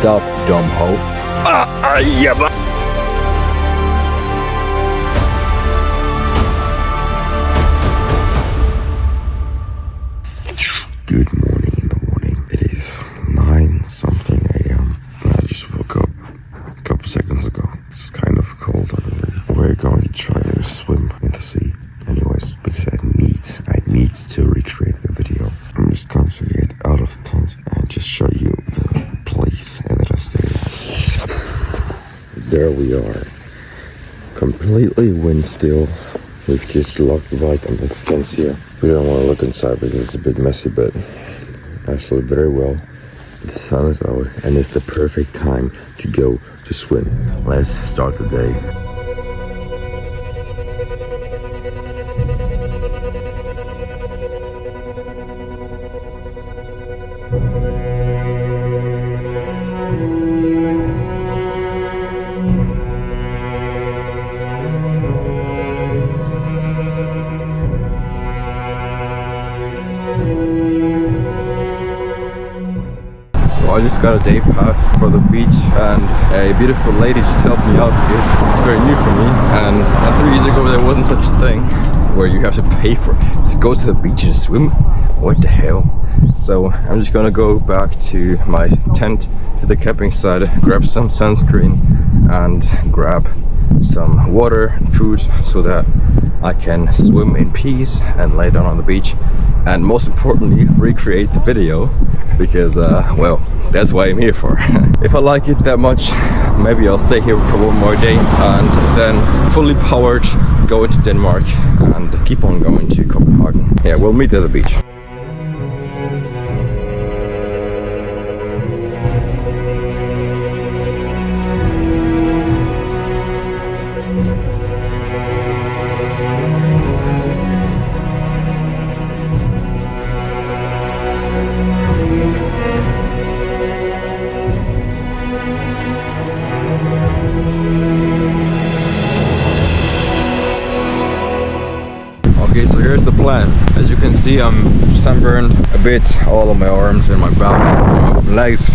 Stop, dumb hoe. Yeah, but good morning in the morning. It is 9 something a.m. I just woke up a couple seconds ago. It's kind of cold already. We're going to try to swim in the sea anyways, because I need to recreate the video. I'm just going to get out of the tent and just show you the place that I stayed at. There we are, completely wind still. We've just locked right on this fence here. We don't want to look inside because it's a bit messy, but actually very well. The sun is out and it's the perfect time to go to swim. Let's start the day. So I just got a day pass for the beach, and a beautiful lady just helped me out because it's very new for me. And 3 years ago there wasn't such a thing where you have to pay to go to the beach and swim. What the hell? So I'm just gonna go back to my tent, to the camping site, grab some sunscreen and grab some water and food so that I can swim in peace and lay down on the beach, and most importantly recreate the video, because well, that's what I'm here for. If I like it that much, maybe I'll stay here for one more day and then fully powered go into Denmark and keep on going to Copenhagen. Yeah, we'll meet at the beach. Okay, so here's the plan. As you can see, I'm sunburned a bit, all on my arms and my back, my legs,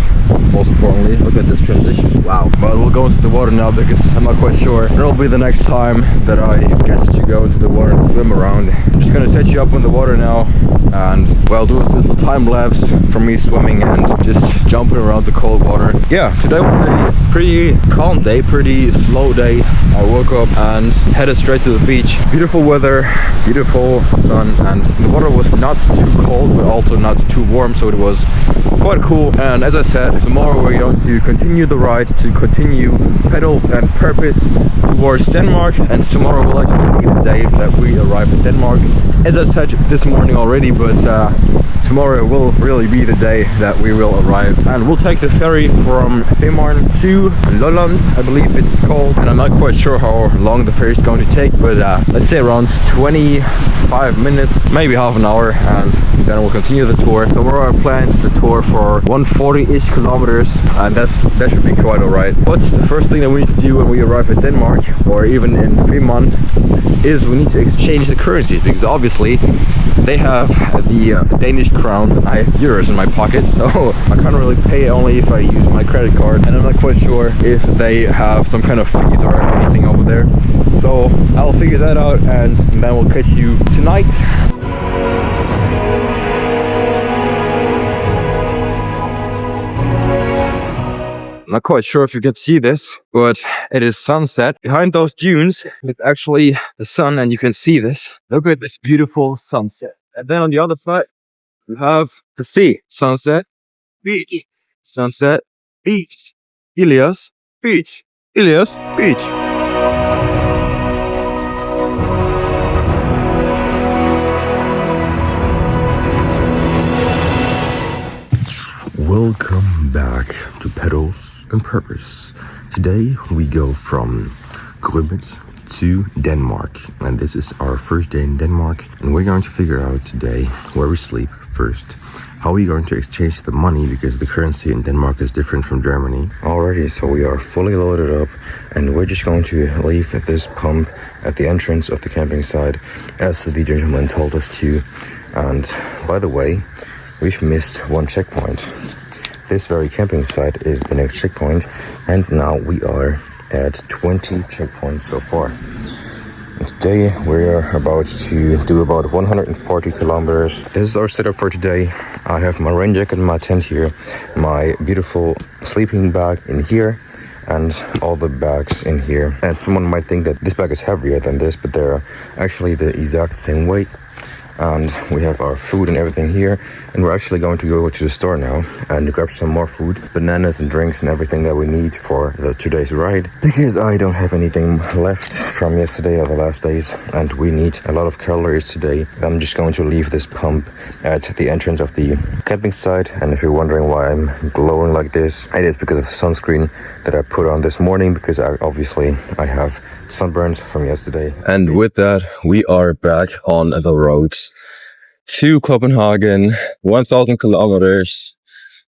most importantly. Look at this transition, wow. But we'll go into the water now because I'm not quite sure when it'll be the next time that I get to go into the water and swim around. I'm just gonna set you up in the water now and, well, do a little time lapse from me swimming and just jumping around the cold water. Yeah, today was a pretty calm day, pretty slow day. I woke up and headed straight to the beach. Beautiful weather, beautiful sun, and the water was not too cold but also not too warm, so it was quite cool. And as I said, tomorrow we're going to continue the ride, to continue pedals and purpose towards Denmark, and tomorrow will actually be the day that we arrive in Denmark. As I said this morning already, but tomorrow will really be the day that we will arrive, and we'll take the ferry from Ferry to Lolland, I believe it's called, and I'm not quite sure how long the ferry is going to take, but let's say around 25 minutes, maybe half an hour, and then we'll continue the tour. Tomorrow I planned the tour for 140-ish kilometers, and that should be quite alright. But the first thing that we need to do when we arrive at Denmark, or even in Ferry, is we need to exchange the currencies, because obviously they have the Danish crown. I have euros in my pocket, so I can't really pay only if I use my credit card, and I'm not quite sure if they have some kind of fees or anything over there. So I'll figure that out, and then we'll catch you tonight. Not quite sure if you can see this, but it is sunset. Behind those dunes, it's actually the sun, and you can see this. Look at this beautiful sunset. And then on the other side, we have the sea. Sunset, beach. Sunset, beach. Ilias, beach. Ilias, beach. Welcome back to Pedals and Purpose. Today we go from Grummet to Denmark, and this is our first day in Denmark, and we're going to figure out today where we sleep first, how we're going to exchange the money, because the currency in Denmark is different from Germany already. So we are fully loaded up, and we're just going to leave at this pump at the entrance of the camping site, as the gentleman told us to. And by the way, we've missed one checkpoint. this very camping site is the next checkpoint, and now we are at 20 checkpoints so far. Today we are about to do about 140 kilometers. This is our setup for today. I have my rain jacket in my tent here, my beautiful sleeping bag in here, and all the bags in here. And someone might think that this bag is heavier than this, but they're actually the exact same weight. And we have our food and everything here, and we're actually going to go to the store now and grab some more food, bananas and drinks and everything that we need for today's ride, because I don't have anything left from yesterday or the last days, and we need a lot of calories today. I'm just going to leave this pump at the entrance of the camping site, and if you're wondering why I'm glowing like this, it is because of the sunscreen that I put on this morning, because I have sunburns from yesterday. And with that, we are back on the roads to Copenhagen, 1,000 kilometers,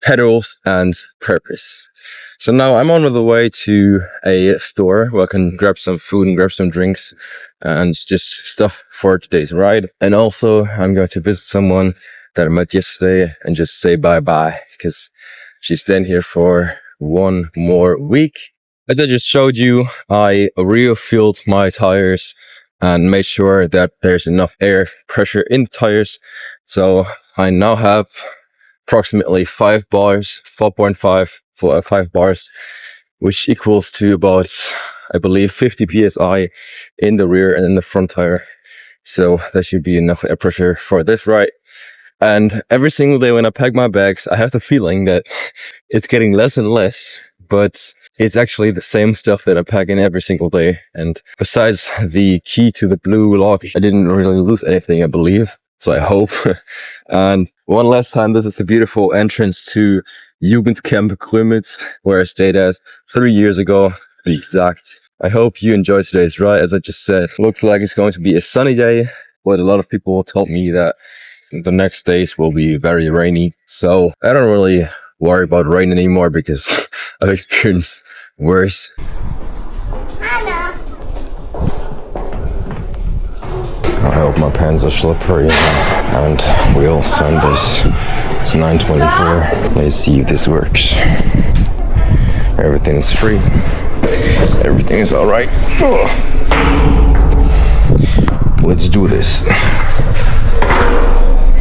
pedals and purpose. So now I'm on the way to a store where I can grab some food and grab some drinks and just stuff for today's ride. And also I'm going to visit someone that I met yesterday and just say bye-bye, because she's staying here for one more week. As I just showed you, I refueled my tires and made sure that there's enough air pressure in the tires. So I now have approximately 5 bars, 5 bars, which equals to about, I believe, 50 psi in the rear and in the front tire. So that should be enough air pressure for this ride. And every single day when I pack my bags, I have the feeling that it's getting less and less, but it's actually the same stuff that I pack in every single day. And besides the key to the blue lock, I didn't really lose anything, I believe. So I hope. And one last time, this is the beautiful entrance to Jugendcamp Grömitz, where I stayed at 3 years ago, to be exact. I hope you enjoyed today's ride. As I just said, looks like it's going to be a sunny day, but a lot of people told me that the next days will be very rainy. So I don't really worry about rain anymore, because I've experienced worse. I hope my pants are slippery enough, and we'll send this. It's 9:24. Let's see if this works. Everything's free. Everything is alright. Let's do this.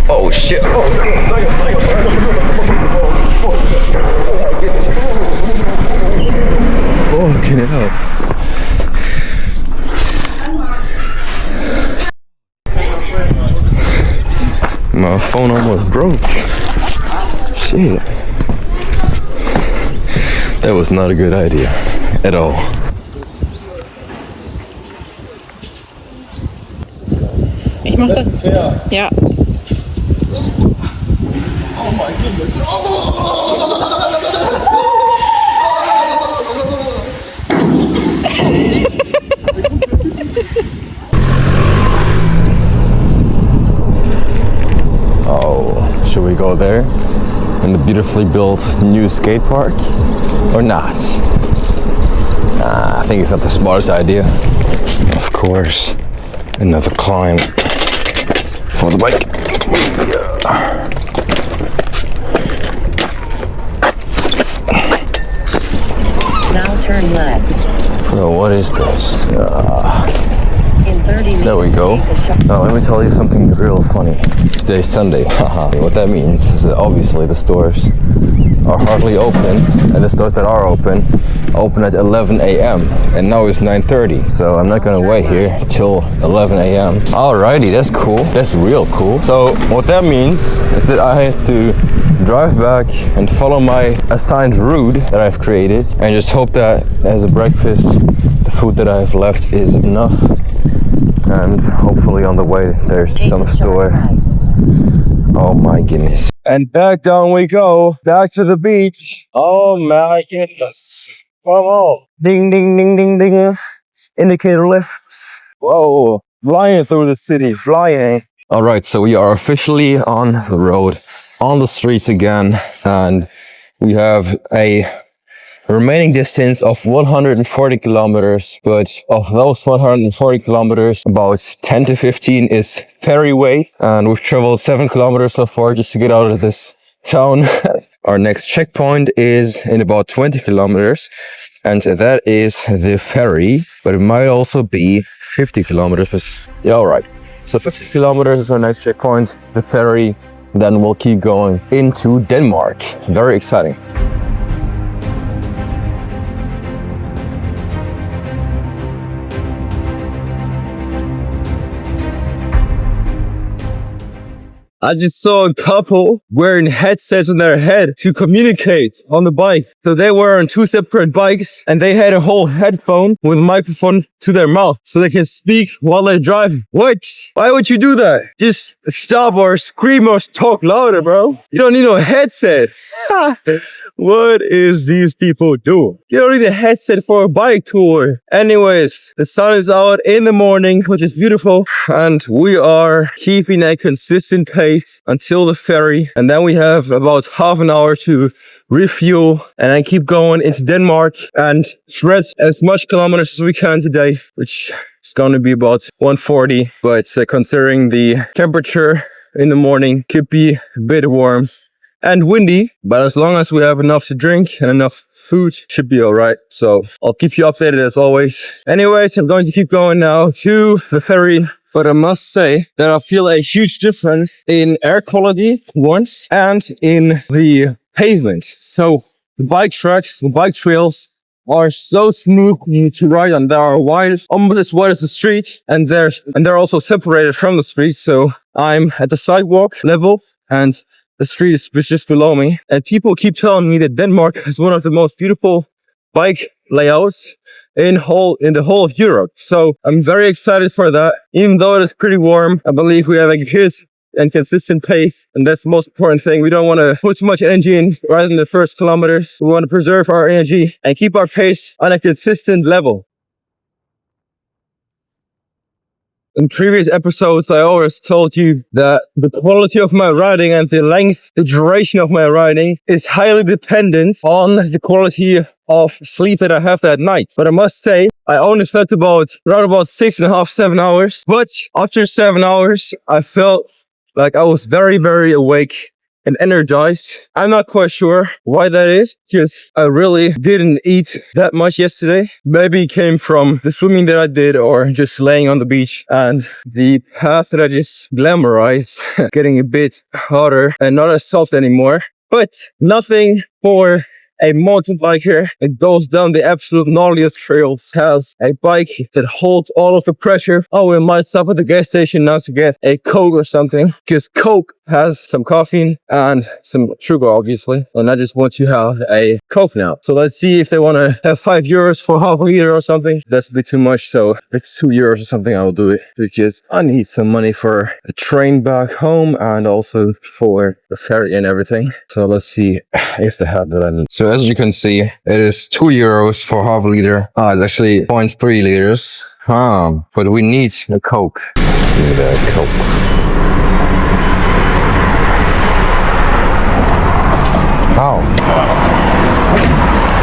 Oh shit! Oh, get it up. My phone almost broke. Shit. That was not a good idea at all. Ich mach das. Ja. Oh my goodness. Should we go there in the beautifully built new skate park or not? I think it's not the smartest idea. Of course, another climb for the bike. Now turn left. Bro, what is this? In 30 minutes. There we go. Now let me tell you something real funny. Today's Sunday. What that means is that obviously the stores are hardly open, and the stores that are open at 11 a.m. and now it's 9:30, so I'm not gonna wait here till 11 a.m. Alrighty, that's cool. That's real cool. So what that means is that I have to drive back and follow my assigned route that I've created, and just hope that as a breakfast the food that I have left is enough, and hopefully on the way there's some store. Oh my goodness. And back down we go, back to the beach. Oh my goodness. Come on. Ding, ding, ding, ding, ding. Indicator lifts. Whoa, flying through the city, flying. All right, so we are officially on the road, on the streets again, and we have a remaining distance of 140 kilometers, but of those 140 kilometers, about 10 to 15 is Ferry way, and we've traveled 7 kilometers so far just to get out of this town. Our next checkpoint is in about 20 kilometers, and that is the ferry, but it might also be 50 kilometers. But yeah, all right. So 50 kilometers is our next checkpoint, the ferry. Then we'll keep going into Denmark. Very exciting. I just saw a couple wearing headsets on their head to communicate on the bike. So they were on 2 separate bikes and they had a whole headphone with a microphone to their mouth so they can speak while they drive. What? Why would you do that? Just stop or scream or talk louder, bro. You don't need no headset. What is these people doing? You don't need a headset for a bike tour. Anyways, the sun is out in the morning, which is beautiful. And we are keeping a consistent pace until the ferry. And then we have about half an hour to refuel and then keep going into Denmark and shred as much kilometers as we can today, which is going to be about 140. But considering the temperature in the morning, could be a bit warm and windy, but as long as we have enough to drink and enough food, should be all right. So I'll keep you updated as always. Anyways, I'm going to keep going now to the ferry. But I must say that I feel a huge difference in air quality once and in the pavement. So the bike tracks, the bike trails are so smooth to ride on. They are wide, almost as wide as the street, and they're also separated from the street. So I'm at the sidewalk level and the street is just below me. And people keep telling me that Denmark has one of the most beautiful bike layouts in the whole of Europe. So I'm very excited for that. Even though it is pretty warm, I believe we have a good and consistent pace, and that's the most important thing. We don't want to put too much energy in right in the first kilometers. We want to preserve our energy and keep our pace on a consistent level. In previous episodes, I always told you that the quality of my riding and the length, the duration of my riding is highly dependent on the quality of sleep that I have that night. But I must say, I only slept around about 6.5, 7 hours. But after 7 hours, I felt like I was very, very awake and energized. I'm not quite sure why that is, because I really didn't eat that much yesterday. Maybe it came from the swimming that I did or just laying on the beach and the path that I just glamorized getting a bit hotter and not as soft anymore. But nothing for a mountain biker that goes down the absolute gnarliest trails, has a bike that holds all of the pressure. Oh, we might stop at the gas station now to get a Coke or something, because Coke has some caffeine and some sugar, obviously. And I just want to have a Coke now. So let's see if they want to have €5 for half a liter or something. That's a bit too much. So if it's €2 or something, I'll do it, because I need some money for the train back home and also for the ferry and everything. So let's see if they have that I need. So as you can see, it is €2 for half a liter. It's actually 0.3 liters. But we need a Coke. Need a Coke. How?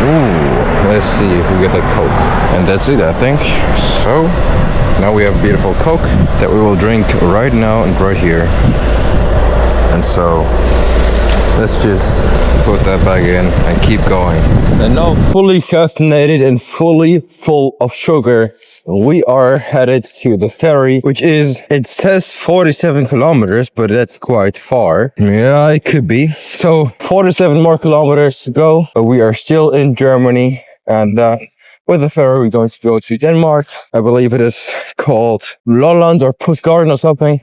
Ooh, let's see if we get that Coke. And that's it, I think. So now we have beautiful Coke that we will drink right now and right here. And so let's just put that back in and keep going. And now fully caffeinated and fully full of sugar, we are headed to the ferry, which is, it says 47 kilometers, but that's quite far. Yeah, it could be. So 47 more kilometers to go, but we are still in Germany. And with the ferry, we're going to go to Denmark. I believe it is called Lolland or Puttgarden or something.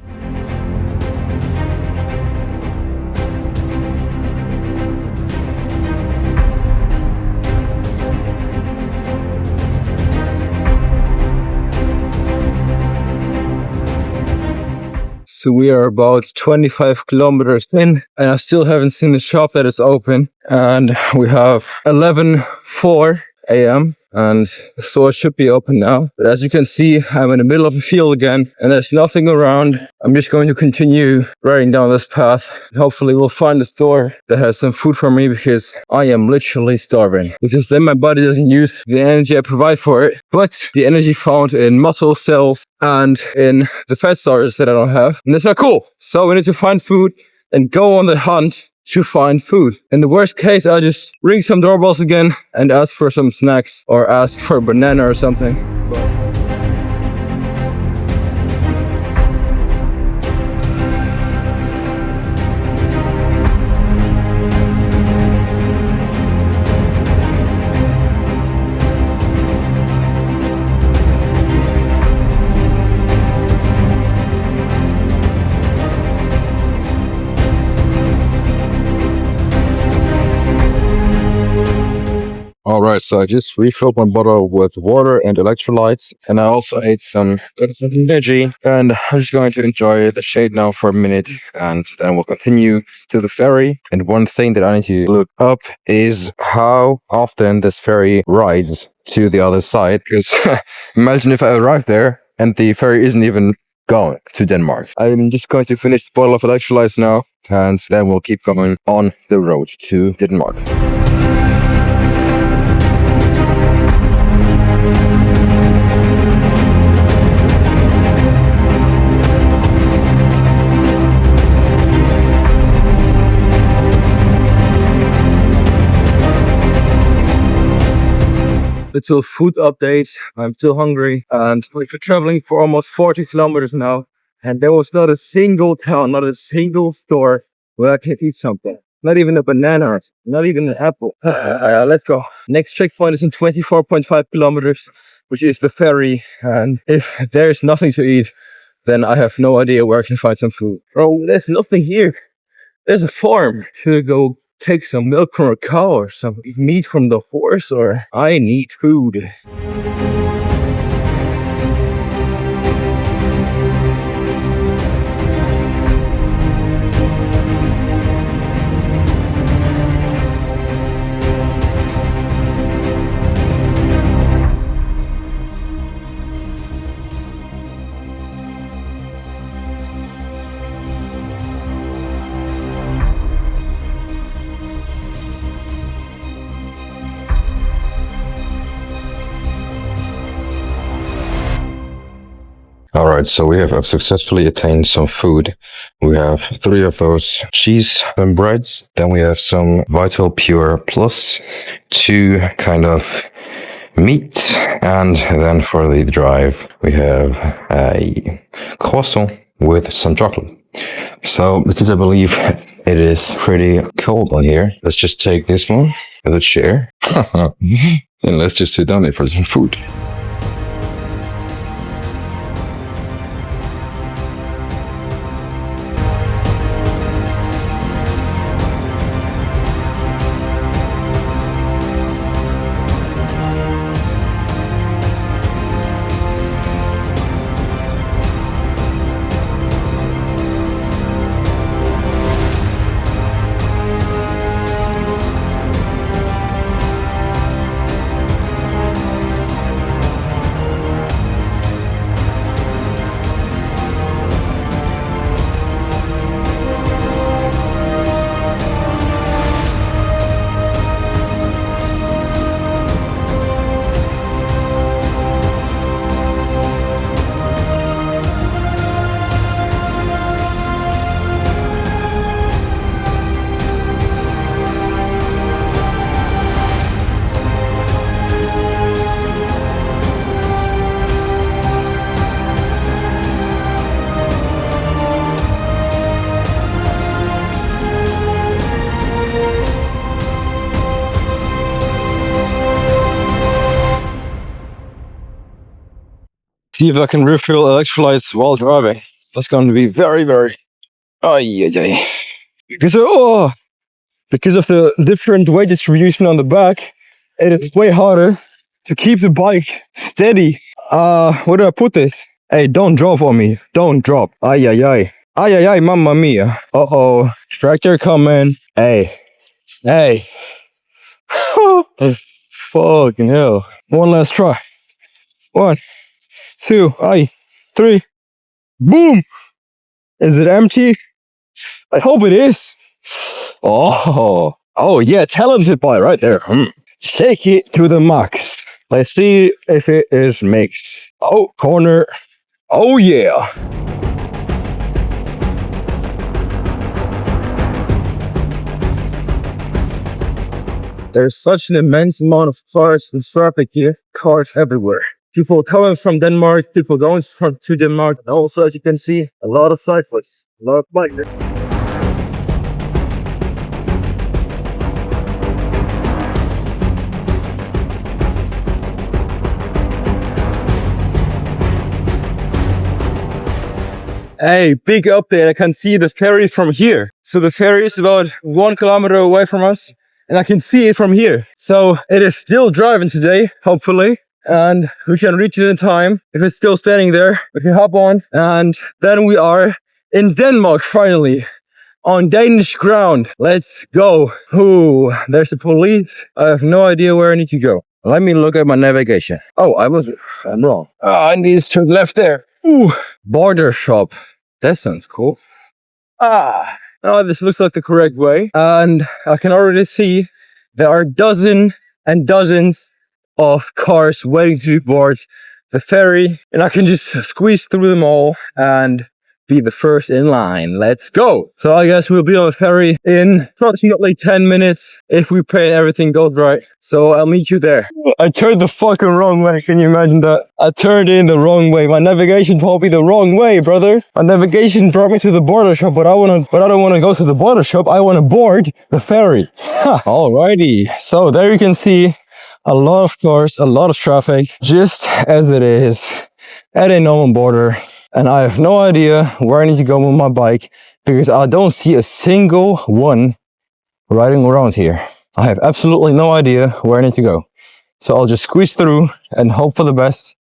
So we are about 25 kilometers in, and I still haven't seen the shop that is open. And we have 11:04 a.m. and the store should be open now. But as you can see, I'm in the middle of a field again, and there's nothing around. I'm just going to continue riding down this path. Hopefully we'll find a store that has some food for me, because I am literally starving. Because then my body doesn't use the energy I provide for it, but the energy found in muscle cells and in the fat starters that I don't have. And that's not cool. So we need to find food and go on the hunt to find food. In the worst case, I'll just ring some doorbells again and ask for some snacks or ask for a banana or something. Alright, so I just refilled my bottle with water and electrolytes, and I also ate some veggie, and I'm just going to enjoy the shade now for a minute, and then we'll continue to the ferry. And one thing that I need to look up is how often this ferry rides to the other side, because imagine if I arrive there and the ferry isn't even going to Denmark. I'm just going to finish the bottle of electrolytes now, and then we'll keep going on the road to Denmark. Little food update. I'm still hungry, and we've been traveling for almost 40 kilometers now, and there was not a single town, not a single store where I can eat something. Not even a banana, not even an apple. Let's go. Next checkpoint is in 24.5 kilometers, which is the ferry, and if there's nothing to eat, then I have no idea where I can find some food. Bro, there's nothing here. There's a farm. Should I go take some milk from a cow or some meat from the horse, or I need food. Alright, so we have successfully attained some food. We have 3 of those cheese and breads. Then we have some Vital Pure Plus, 2 kind of meat. And then for the drive, we have a croissant with some chocolate. So, because I believe it is pretty cold on here, let's just take this one with a chair. And let's just sit down here for some food. See if I can refill electrolytes while driving. That's going to be very, very... Because of the different weight distribution on the back, it is way harder to keep the bike steady. Where do I put this? Hey, don't drop on me. Don't drop. Ay, mamma mia. Uh-oh. Tractor coming. Hey. Fucking hell. One last try. 1, 2, 3. Boom! Is it empty? I hope it is. Oh yeah, talented boy right there. Shake it to the max. Let's see if it is mixed. Oh, corner. Oh yeah. There's such an immense amount of cars and traffic here. Cars everywhere. People coming from Denmark, people going to Denmark. And also, as you can see, a lot of cyclists, a lot of bikers. Hey, big update. I can see the ferry from here. So the ferry is about 1 kilometer away from us and I can see it from here. So it is still driving today, hopefully. And we can reach it in time. If it's still standing there, we can hop on. And then we are in Denmark finally. On Danish ground. Let's go. Ooh, there's the police. I have no idea where I need to go. Let me look at my navigation. Oh, I'm wrong. I need to turn left there. Ooh, border shop. That sounds cool. Oh, this looks like the correct way. And I can already see there are dozens and dozens of cars waiting to board the ferry. And I can just squeeze through them all and be the first in line. Let's go. So I guess we'll be on the ferry in approximately 10 minutes if we pray and everything goes right. So I'll meet you there. I turned the fucking wrong way. Can you imagine that? I turned in the wrong way. My navigation told me the wrong way, brother. My navigation brought me to the border shop, but I don't want to go to the border shop. I want to board the ferry. Alrighty. So there you can see a lot of cars, a lot of traffic, just as it is at a normal border. And I have no idea where I need to go with my bike because I don't see a single one riding around here. I have absolutely no idea where I need to go. So I'll just squeeze through and hope for the best.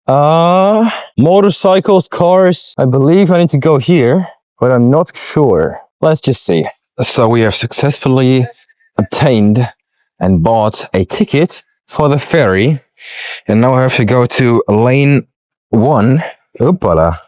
Motorcycles, cars. I believe I need to go here, but I'm not sure. Let's just see. So we have successfully obtained and bought a ticket for the ferry. And now I have to go to lane 1. Oopala.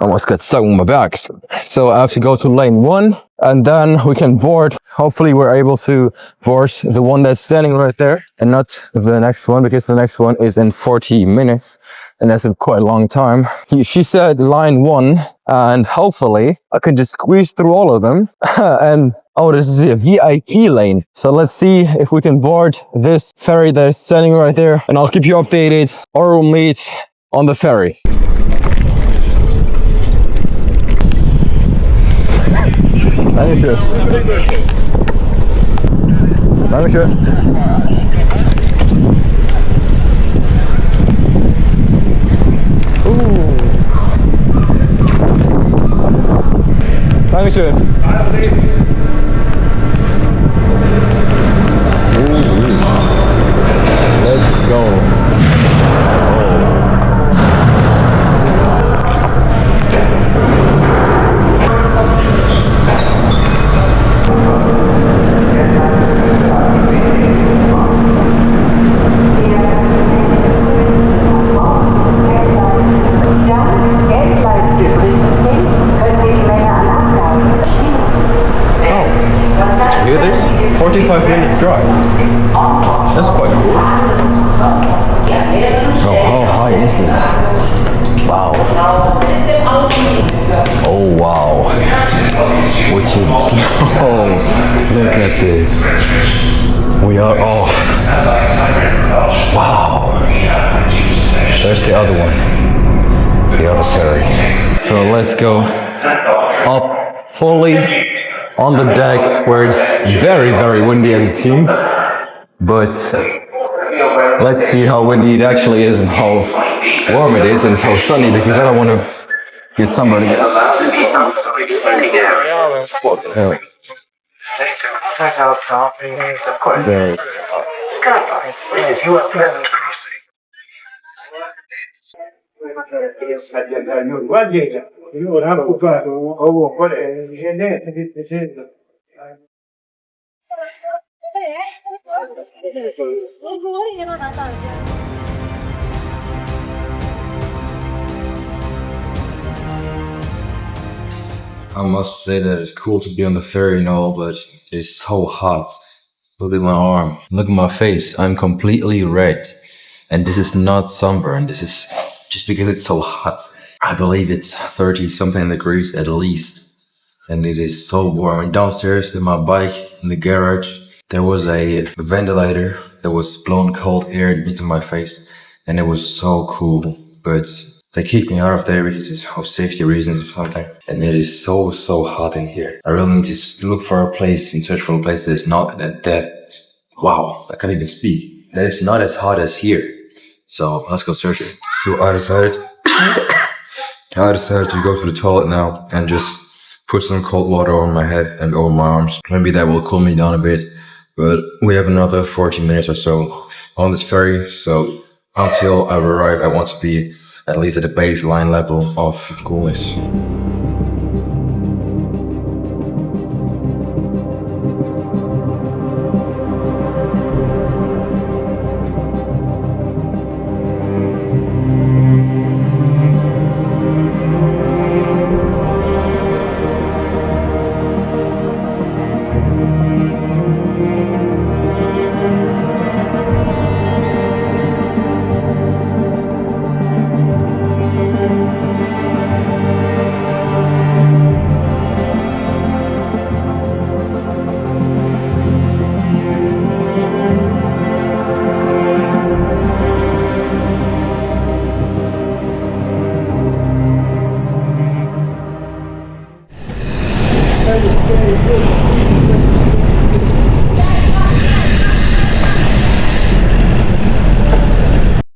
Almost got stuck on my back. So I have to go to lane 1 and then we can board. Hopefully we're able to board the one that's standing right there and not the next one because the next one is in 40 minutes and that's a quite long time. She said line 1 and hopefully I can just squeeze through all of them and oh, this is a VIP lane. So let's see if we can board this ferry that is standing right there and I'll keep you updated or we'll meet on the ferry. Dankeschön. Dankeschön. Dankeschön. Let's go. Hear this? 45-minute drive. That's quite cool. Oh, how high is this? Wow. Oh, wow. Which is... Oh, look at this. We are off. Wow. There's the other one. The other ferry. So let's go up fully on the deck where it's very, very windy as it seems. But let's see how windy it actually is and how warm it is and how sunny because I don't want to get somebody. Fucking hell. Very. I must say that it's cool to be on the ferry and all, but it's so hot. Look at my arm. Look at my face. I'm completely red. And this is not sunburn. This is just because it's so hot. I believe it's 30 something degrees at least. And it is so warm. And downstairs with my bike in the garage, there was a ventilator that was blowing cold air into my face, and it was so cool. But they kicked me out of there because of safety reasons or something. And it is so hot in here. I really need to look for a place and search for a place that is not wow, I can't even speak. That is not as hot as here. So let's go search it. So I decided to go to the toilet now and just put some cold water over my head and over my arms. Maybe that will cool me down a bit. But we have another 40 minutes or so on this ferry. So until I arrive, I want to be at least at the baseline level of coolness.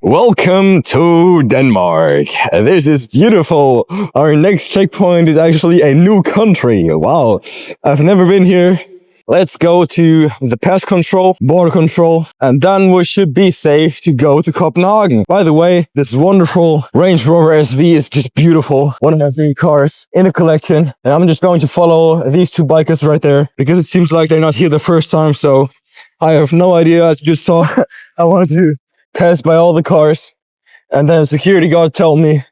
Welcome to Denmark. This is beautiful. Our next checkpoint is actually a new country. Wow, I've never been here. Let's go to the pass control, border control, and then we should be safe to go to Copenhagen. By the way, this wonderful Range Rover SV is just beautiful. One of my favorite cars in the collection. And I'm just going to follow these two bikers right there because it seems like they're not here the first time. So I have no idea. As you just saw, I wanted to pass by all the cars. And then security guard told me,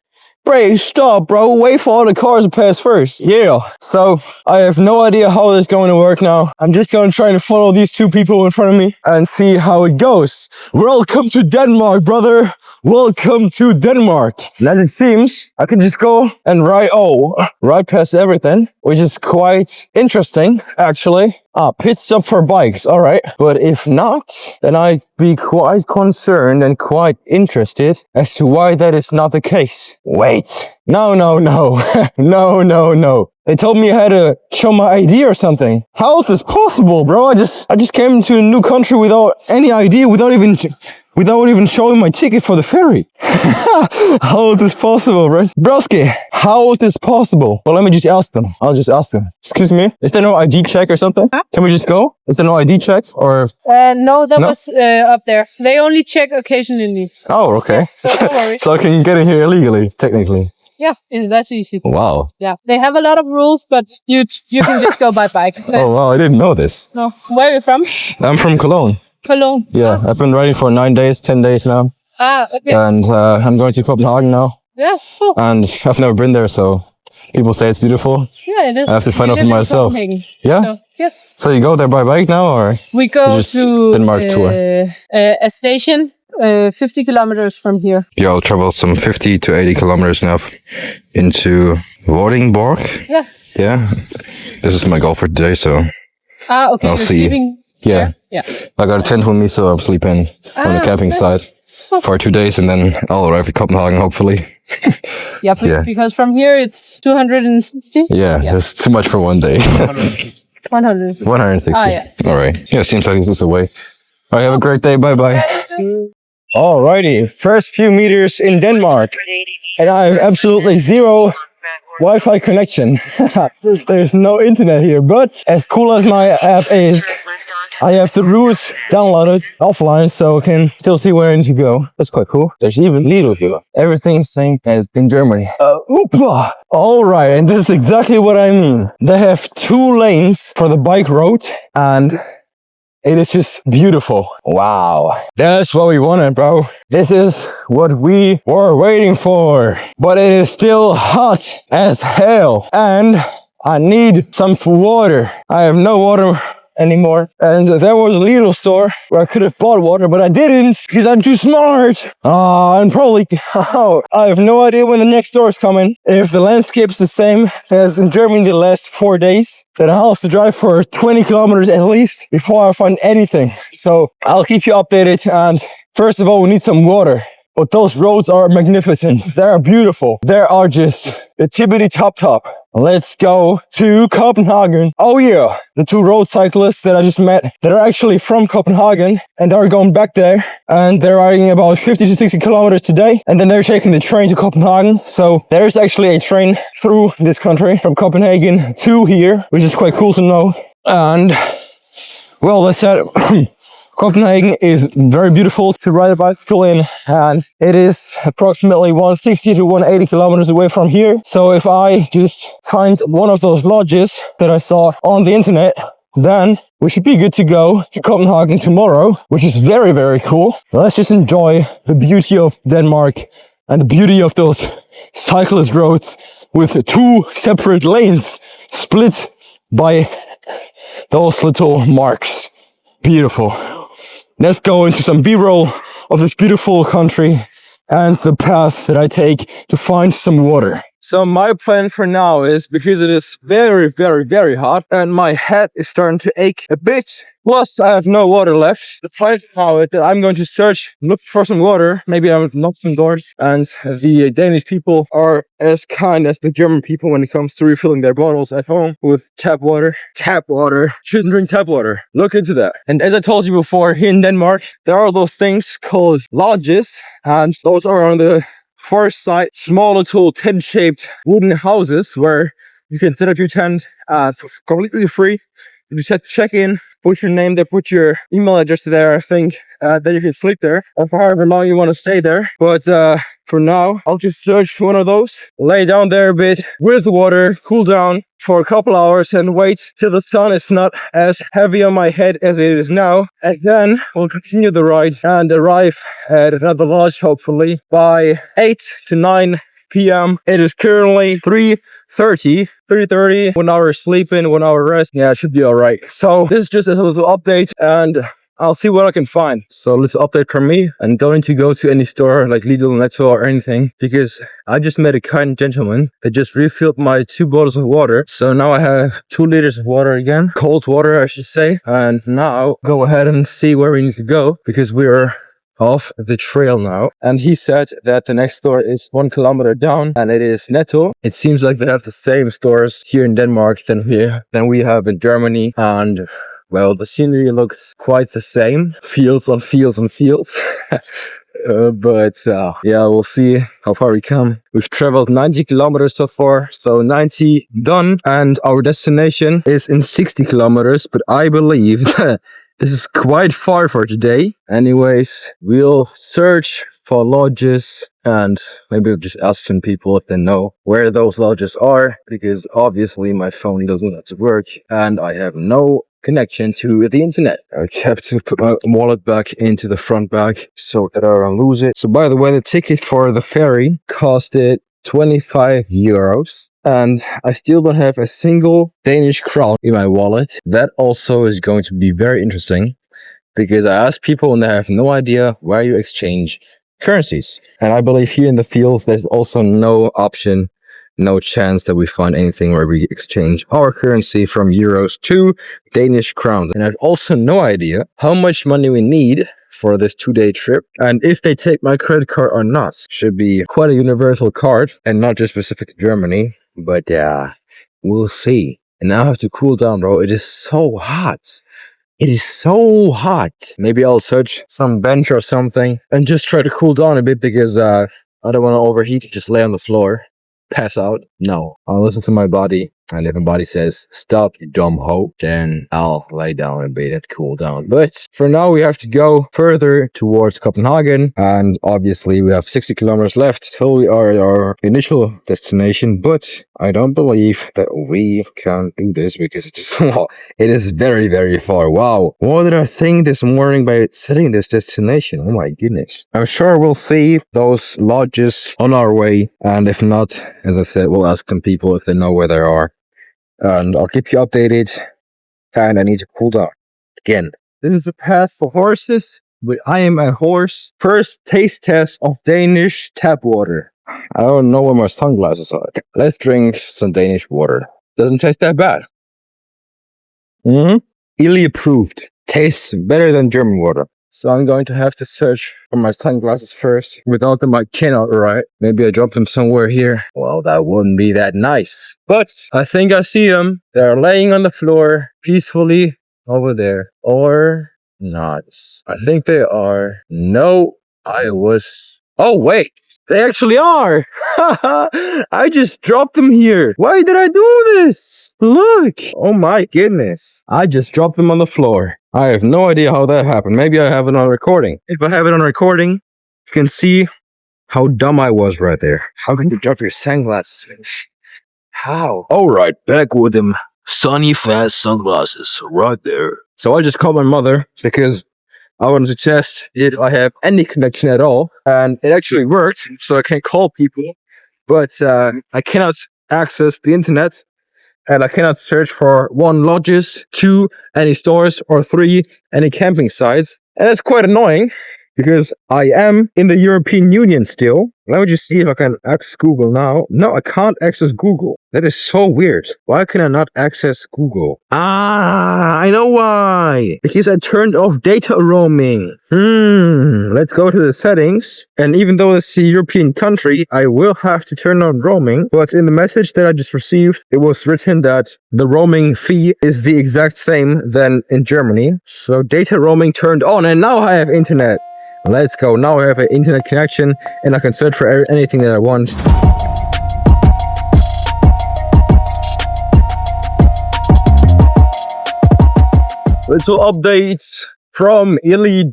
"Bray, stop, bro. Wait for all the cars to pass first." Yeah. So I have no idea how this is going to work now. I'm just going to try to follow these two people in front of me and see how it goes. Welcome to Denmark, brother. Welcome to Denmark. And as it seems, I can just go and right past everything, which is quite interesting, actually. Pit stop for bikes, all right. But if not, then I'd be quite concerned and quite interested as to why that is not the case. Wait. No. No. They told me I had to show my ID or something. How is this possible, bro? I just came to a new country without any ID, without even showing my ticket for the ferry. How is this possible, bro? Broski, how is this possible? Well, let me just ask them. I'll just ask them. Excuse me, is there no ID check or something? Huh? Can we just go? Is there no ID check or? No, that was up there. They only check occasionally. Oh, okay. So don't worry. So I can get in here illegally, technically. Yeah, that's easy. Wow. Yeah, they have a lot of rules, but you can just go by bike. Oh, wow, I didn't know this. No, where are you from? I'm from Cologne. Cologne. Yeah, I've been riding for 9 days, 10 days now. Okay. And I'm going to Copenhagen now. Yeah, cool. And I've never been there, so people say it's beautiful. Yeah, it is. I have to find out for live in myself. Copenhagen. Yeah? So, yeah. So you go there by bike now, or? We go just to Denmark tour? A station 50 kilometers from here. Yeah, I'll travel some 50 to 80 kilometers now into Vordingborg. Yeah. Yeah. This is my goal for today, so Okay. I'll You're see. sleeping yeah. there? Yeah. I got a tent with me, so I'm sleeping on the camping nice. site for 2 days, and then I'll arrive at Copenhagen, hopefully. Yeah, Yeah. because from here it's 260. Yeah, that's too much for one day. 100. 160. Yeah. All right. Yeah, seems like this is the way. All right, have a great day. Bye-bye. Alrighty, first few meters in Denmark, and I have absolutely zero Wi-Fi connection. There's no internet here, but as cool as my app is, I have the routes downloaded offline, so I can still see where I need to go. That's quite cool. There's even Lidl here. Everything's same as in Germany. Alright, and this is exactly what I mean. They have 2 lanes for the bike road, and it is just beautiful. Wow. That's what we wanted, bro. This is what we were waiting for. But it is still hot as hell. And I need some water. I have no water anymore. And there was a little store where I could have bought water, but I didn't because I'm too smart. And probably, I have no idea when the next store is coming. If the landscape's the same as in Germany the last 4 days, then I'll have to drive for 20 kilometers at least before I find anything. So I'll keep you updated. And first of all, we need some water. But those roads are magnificent. They are beautiful. They are just the tippity top. Let's go to Copenhagen. Oh yeah, the 2 road cyclists that I just met that are actually from Copenhagen and are going back there. And they're riding about 50 to 60 kilometers today. And then they're taking the train to Copenhagen. So there's actually a train through this country from Copenhagen to here, which is quite cool to know. And well, let's head. Copenhagen is very beautiful to ride a bicycle in, and it is approximately 160 to 180 kilometers away from here. So if I just find one of those lodges that I saw on the internet, then we should be good to go to Copenhagen tomorrow, which is very, very cool. Let's just enjoy the beauty of Denmark and the beauty of those cyclist roads with 2 separate lanes split by those little marks. Beautiful. Let's go into some B-roll of this beautiful country and the path that I take to find some water. So my plan for now is, because it is very, very, very hot and my head is starting to ache a bit, plus I have no water left, the plan now is that I'm going to look for some water. Maybe I will knock some doors. And the Danish people are as kind as the German people when it comes to refilling their bottles at home with tap water. Tap water. Shouldn't drink tap water. Look into that. And as I told you before, here in Denmark, there are those things called lodges, and those are on the first side, small little tent-shaped wooden houses where you can set up your tent completely free. You just have to check in, put your name there, put your email address there, I think. Then you can sleep there for however long you want to stay there. But for now, I'll just search one of those, lay down there a bit with water, cool down for a couple hours and wait till the sun is not as heavy on my head as it is now. And then we'll continue the ride and arrive at another lodge, hopefully by 8 to 9 p.m. It is currently 3:30. 1 hour sleeping, 1 hour rest. Yeah, it should be alright. So this is just a little update, and I'll see what I can find. So little update from me. I'm going to go to any store like Lidl, Netto or anything, because I just met a kind gentleman that just refilled my 2 bottles of water. So now I have 2 liters of water again. Cold water, I should say. And now go ahead and see where we need to go, because we're off the trail now. And he said that the next store is 1 kilometer down, and it is Netto. It seems like they have the same stores here in Denmark than we have in Germany. And well, the scenery looks quite the same. Fields on fields on fields. But yeah, we'll see how far we come. We've traveled 90 kilometers so far, so 90 done, and our destination is in 60 kilometers, but I believe that this is quite far for today. Anyways, we'll search for lodges, and maybe we'll just ask some people if they know where those lodges are, because obviously my phone doesn't have to work and I have no connection to the internet. I have to put my wallet back into the front bag so that I don't lose it. So by the way, the ticket for the ferry costed 25 euros. And I still don't have a single Danish crown in my wallet. That also is going to be very interesting, because I asked people and they have no idea where you exchange currencies. And I believe here in the fields, there's also no option, no chance that we find anything where we exchange our currency from euros to Danish crowns. And I have also no idea how much money we need for this 2-day trip, and if they take my credit card or not. Should be quite a universal card and not just specific to Germany, but we'll see. And now I have to cool down, bro. It is so hot. It is so hot. Maybe I'll search some bench or something and just try to cool down a bit, because I don't want to overheat. Just lay on the floor, pass out. No, I'll listen to my body. And if my body says, stop, you dumb hoe, then I'll lay down a bit and cool down. But for now, we have to go further towards Copenhagen. And obviously, we have 60 kilometers left till we are at our initial destination. But I don't believe that we can do this, because it is very, very far. Wow. What did I think this morning by setting this destination? Oh my goodness. I'm sure we'll see those lodges on our way. And if not, as I said, we'll ask some people if they know where they are. And I'll keep you updated and I need to cool down again. This is a path for horses, but I am a horse. First taste test of Danish tap water. I don't know where my sunglasses are. Let's drink some Danish water. Doesn't taste that bad. Illy approved. Tastes better than German water. So I'm going to have to search for my sunglasses first. Without them I cannot write. Maybe I dropped them somewhere here. Well, that wouldn't be that nice. But I think I see them. They're laying on the floor peacefully over there. Or not. I think they are. No, I was... Oh, wait. They actually are. I just dropped them here. Why did I do this? Look. Oh my goodness. I just dropped them on the floor. I have no idea how that happened. Maybe I have it on recording. If I have it on recording, you can see how dumb I was right there. How can you drop your sunglasses? How? Alright, back with them sunny fast sunglasses right there. So I just called my mother because I wanted to test if I have any connection at all. And it actually worked, so I can call people. But I cannot access the internet. And I cannot search for 1, lodges, 2, any stores, or 3, any camping sites. And that's quite annoying, because I am in the European Union still. Let me just see if I can access Google now. No, I can't access Google. That is so weird. Why can I not access Google? Ah, I know why. Because I turned off data roaming. Let's go to the settings. And even though it's a European country, I will have to turn on roaming. But in the message that I just received, it was written that the roaming fee is the exact same than in Germany. So data roaming turned on, and now I have internet. Let's go. Now I have an internet connection and I can search for anything that I want. Little updates from Illy.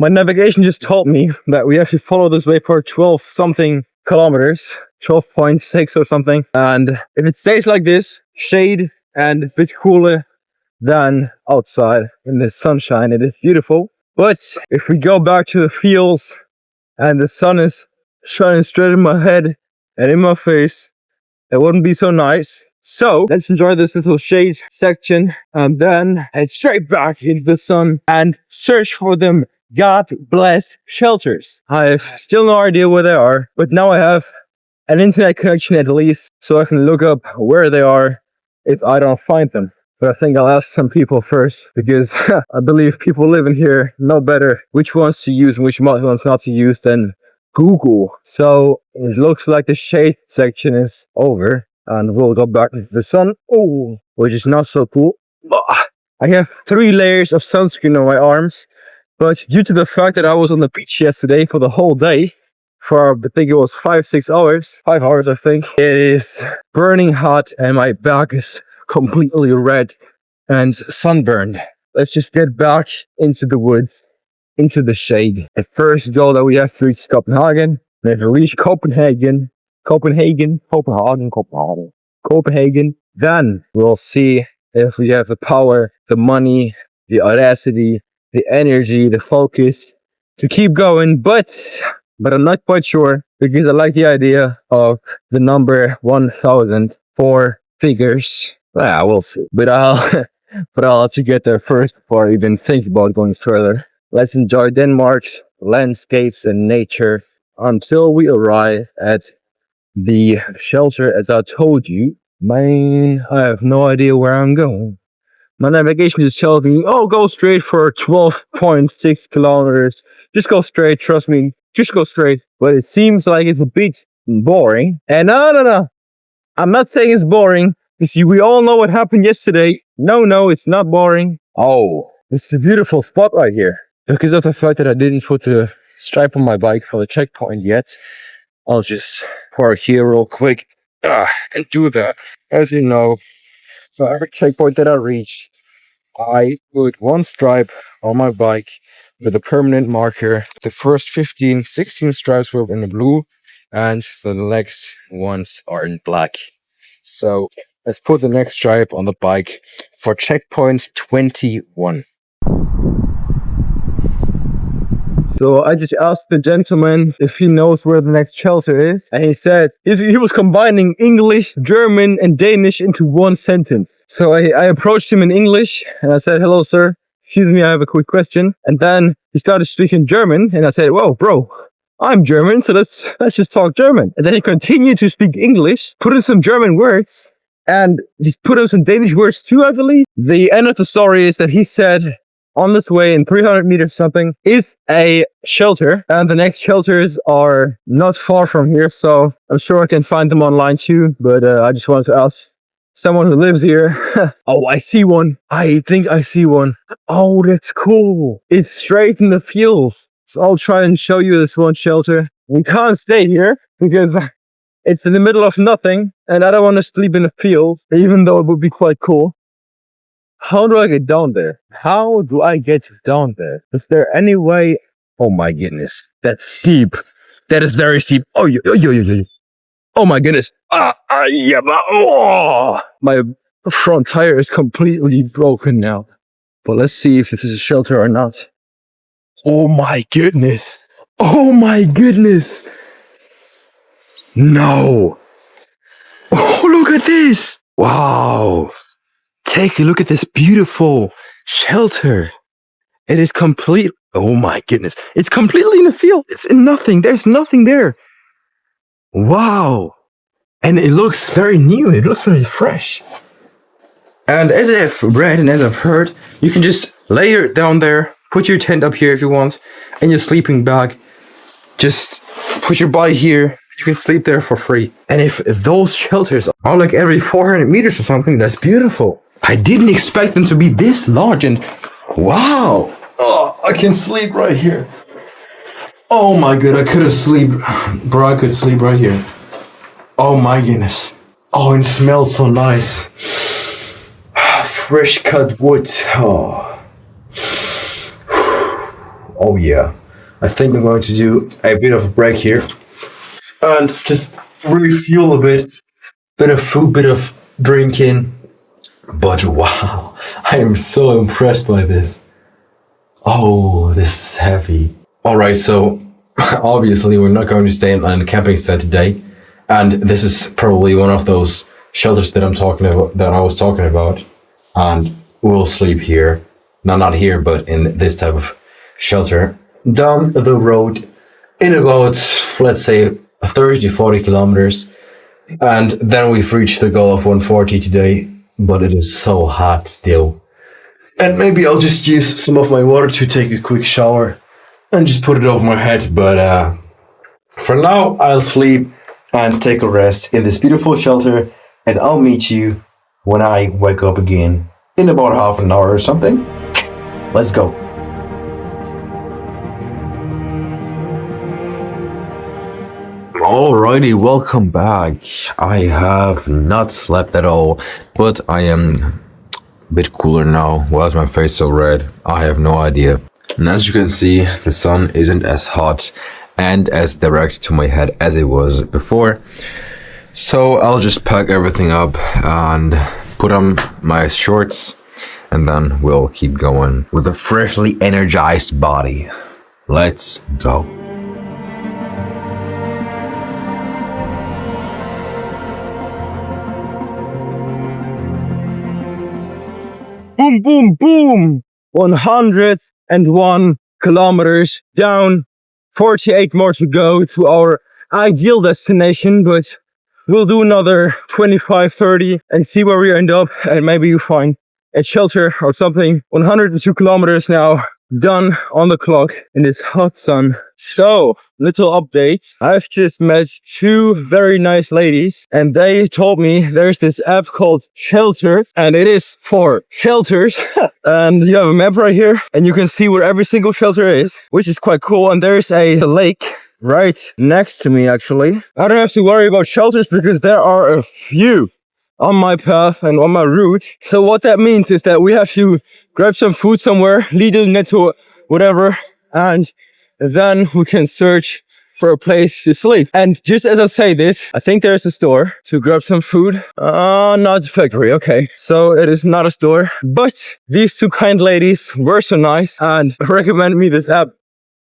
My navigation just told me that we have to follow this way for 12 something kilometers, 12.6 or something. And if it stays like this, shade and a bit cooler than outside in the sunshine, it is beautiful. But if we go back to the fields and the sun is shining straight in my head and in my face, it wouldn't be so nice. So let's enjoy this little shade section and then head straight back into the sun and search for them God bless shelters. I have still no idea where they are, but now I have an internet connection at least, so I can look up where they are if I don't find them. But I think I'll ask some people first, because I believe people living here know better which ones to use and which ones not to use than Google. So it looks like the shade section is over, and we'll go back into the sun, which is not so cool. I have 3 layers of sunscreen on my arms, but due to the fact that I was on the beach yesterday for the whole day, for I think it was 5 hours I think, it is burning hot and my back is completely red and sunburned. Let's just get back into the woods, into the shade. The first goal that we have to reach is Copenhagen. We have to reach Copenhagen. Then we'll see if we have the power, the money, the audacity, the energy, the focus to keep going. But I'm not quite sure, because I like the idea of the number 1000 4 figures. We'll see. But I'll have to get there first before I even think about going further. Let's enjoy Denmark's landscapes and nature until we arrive at the shelter. As I told you, man, I have no idea where I'm going. My navigation is telling me, go straight for 12.6 kilometers. Just go straight, trust me. Just go straight. But it seems like it's a bit boring. And no. I'm not saying it's boring. You see, we all know what happened yesterday. No, it's not boring. Oh, this is a beautiful spot right here. Because of the fact that I didn't put the stripe on my bike for the checkpoint yet, I'll just park here real quick and do that. As you know, for every checkpoint that I reach, I put 1 stripe on my bike with a permanent marker. The first 16 stripes were in the blue, and the next ones are in black. So let's put the next stripe on the bike for checkpoint 21. So I just asked the gentleman if he knows where the next shelter is. And he said he was combining English, German, and Danish into one sentence. So I approached him in English and I said, hello, sir. Excuse me, I have a quick question. And then he started speaking German. And I said, whoa, bro, I'm German, so let's just talk German. And then he continued to speak English, put in some German words, and just put in some Danish words too, I believe. The end of the story is that he said, on this way in 300 meters something is a shelter, and the next shelters are not far from here, so I'm sure I can find them online too, but I just wanted to ask someone who lives here. Oh, I see one. I think I see one. Oh, that's cool. It's straight in the field. So I'll try and show you this one shelter. We can't stay here because it's in the middle of nothing, and I don't want to sleep in the field, even though it would be quite cool. How do I get down there? How do I get down there? Is there any way? Oh my goodness. That's steep. That is very steep. Oh, oh my goodness. Yeah. Oh, my front tire is completely broken now. But let's see if this is a shelter or not. Oh my goodness. Oh my goodness. No. Oh, look at this. Wow. Take a look at this beautiful shelter. It is complete. Oh my goodness. It's completely in the field. It's in nothing. There's nothing there. Wow. And it looks very new. It looks very fresh. And as I've read and as I've heard, you can just lay it down there, put your tent up here if you want, and your sleeping bag. Just put your body here. You can sleep there for free. And if those shelters are like every 400 meters or something, that's beautiful. I didn't expect them to be this large, and wow. Oh, I can sleep right here. Oh my god, I could have sleep. Bro, I could sleep right here. Oh my goodness. Oh, and it smells so nice. Fresh cut wood. Oh. Oh yeah. I think I'm going to do a bit of a break here and just refuel a bit. Bit of food, bit of drinking. But wow, I am so impressed by this. Oh, this is heavy. Alright, so obviously we're not going to stay in a camping site today. And this is probably one of those shelters that I was talking about. And we'll sleep here. No, not here, but in this type of shelter. Down the road in about, let's say, 30 to 40 kilometers. And then we've reached the goal of 140 today. But it is so hot still. And maybe I'll just use some of my water to take a quick shower and just put it over my head. But for now, I'll sleep and take a rest in this beautiful shelter. And I'll meet you when I wake up again in about half an hour or something. Let's go. Alrighty, welcome back. I have not slept at all, but I am a bit cooler now. Why is my face so red? I have no idea. And as you can see, the sun isn't as hot and as direct to my head as it was before. So I'll just pack everything up and put on my shorts, and then we'll keep going with a freshly energized body. Let's go. Boom, boom, boom! 101 kilometers down, 48 more to go to our ideal destination, but we'll do another 25, 30 and see where we end up, and maybe you find a shelter or something. 102 kilometers now, done on the clock in this hot sun. So, little update. I've just met two very nice ladies, and they told me there's this app called Shelter, and it is for shelters. And you have a map right here, and you can see where every single shelter is, which is quite cool. And there's a lake right next to me, actually. I don't have to worry about shelters because there are a few on my path and on my route. So what that means is that we have to grab some food somewhere, Lidl, Netto, whatever, and then we can search for a place to sleep. And just as I say this, I think there's a store to grab some food. Not a factory, okay. So it is not a store, but these two kind ladies were so nice and recommended me this app.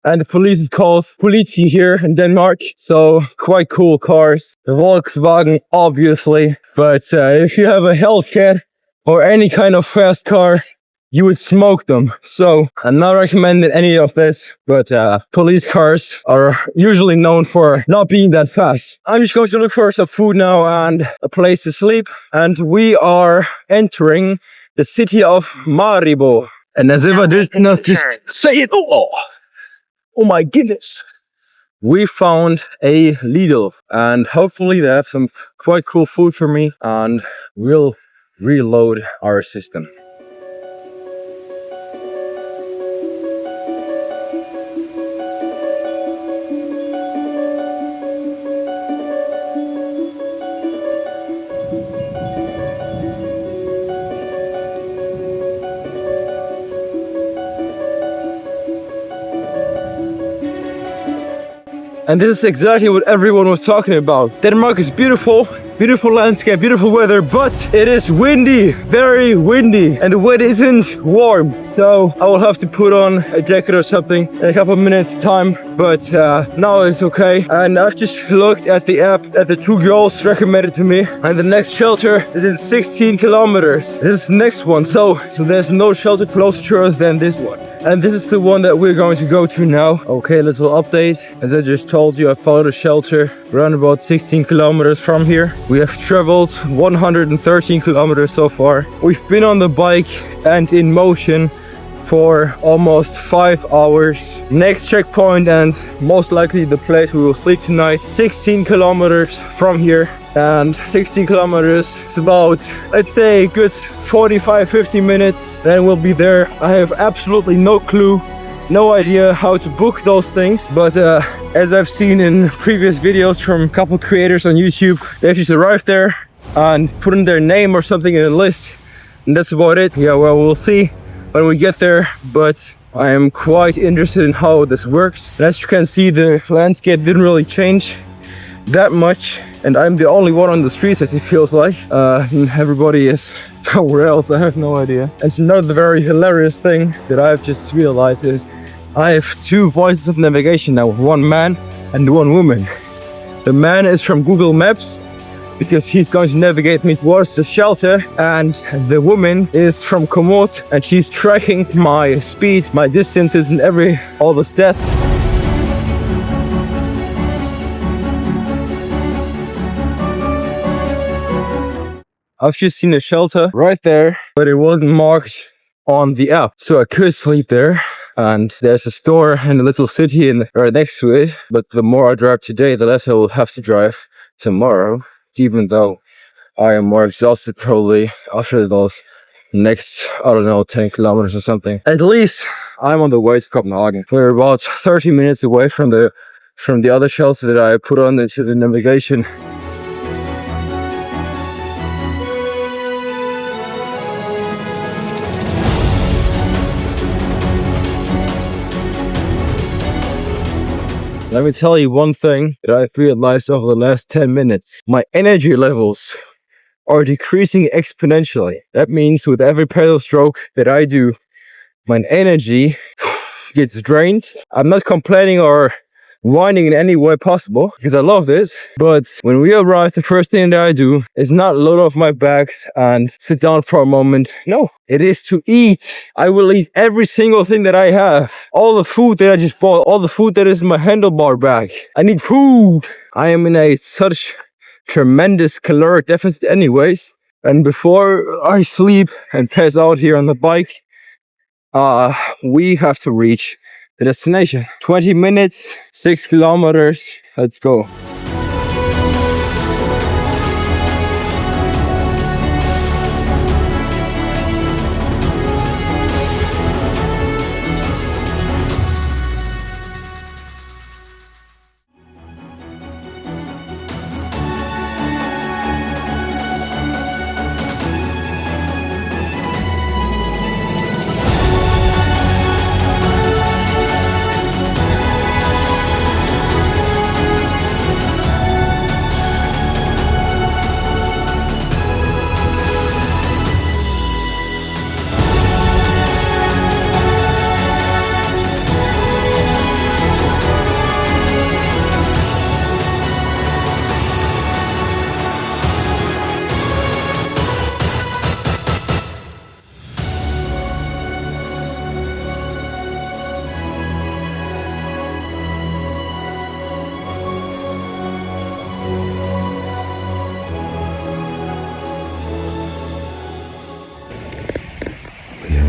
And the police is called politi here in Denmark. So quite cool cars. The Volkswagen, obviously. But if you have a Hellcat or any kind of fast car, you would smoke them. So I'm not recommending any of this, but police cars are usually known for not being that fast. I'm just going to look for some food now and a place to sleep. And we are entering the city of Maribor. And as if I did not just say it, oh my goodness. We found a Lidl and hopefully they have some quite cool food for me and we'll reload our system. And this is exactly what everyone was talking about. Denmark is beautiful, beautiful landscape, beautiful weather, but it is windy, very windy, and the weather isn't warm. So I will have to put on a jacket or something in a couple of minutes time, but now it's okay. And I've just looked at the app that the two girls recommended to me, and the next shelter is in 16 kilometers. This is the next one, so there's no shelter closer to us than this one. And this is the one that we're going to go to now. Okay, little update. As I just told you, I found a shelter around about 16 kilometers from here. We have traveled 113 kilometers so far. We've been on the bike and in motion for almost 5 hours. Next checkpoint and most likely the place we will sleep tonight, 16 kilometers from here. And 16 kilometers, it's about, let's say, a good 45-50 minutes, then we'll be there. I have absolutely no clue, no idea how to book those things, but as I've seen in previous videos from a couple creators on YouTube, they just arrive there and put in their name or something in the list, and that's about it. Yeah, well, we'll see when we get there, but I am quite interested in how this works. And as you can see, the landscape didn't really change that much, and I'm the only one on the streets, as it feels like. Everybody is somewhere else, I have no idea. And another very hilarious thing that I've just realized is I have two voices of navigation now, one man and one woman. The man is from Google Maps because he's going to navigate me towards the shelter, and the woman is from Komoot and she's tracking my speed, my distances, and all the stats. I've just seen a shelter right there, but it wasn't marked on the app, so I could sleep there. And there's a store in a little city right next to it, but the more I drive today, the less I will have to drive tomorrow, even though I am more exhausted probably after those next, I don't know, 10 kilometers or something. At least I'm on the way to Copenhagen. We're about 30 minutes away from the other shelter that I put on into the navigation. Let me tell you one thing that I've realized over the last 10 minutes. My energy levels are decreasing exponentially. That means with every pedal stroke that I do, my energy gets drained. I'm not complaining or whining in any way possible because I love this. But when we arrive, the first thing that I do is not load off my bags and sit down for a moment. No, it is to eat. I will eat every single thing that I have. All the food that I just bought, all the food that is in my handlebar bag. I need food. I am in such tremendous caloric deficit anyways. And before I sleep and pass out here on the bike, we have to reach the destination. 20 minutes, 6 kilometers. Let's go.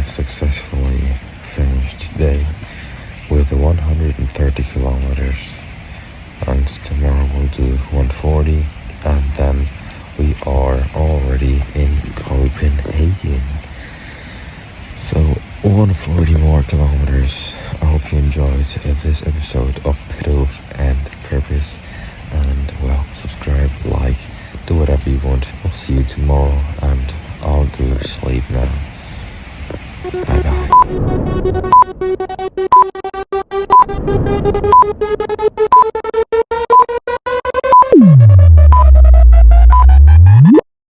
successfully finished today with 130 kilometers, and tomorrow we'll do 140, and then we are already in Copenhagen. So 140 more kilometers. I hope you enjoyed this episode of Pedals and Purpose, and well, subscribe, like, do whatever you want. I'll see you tomorrow, and I'll go sleep now. Bye bye.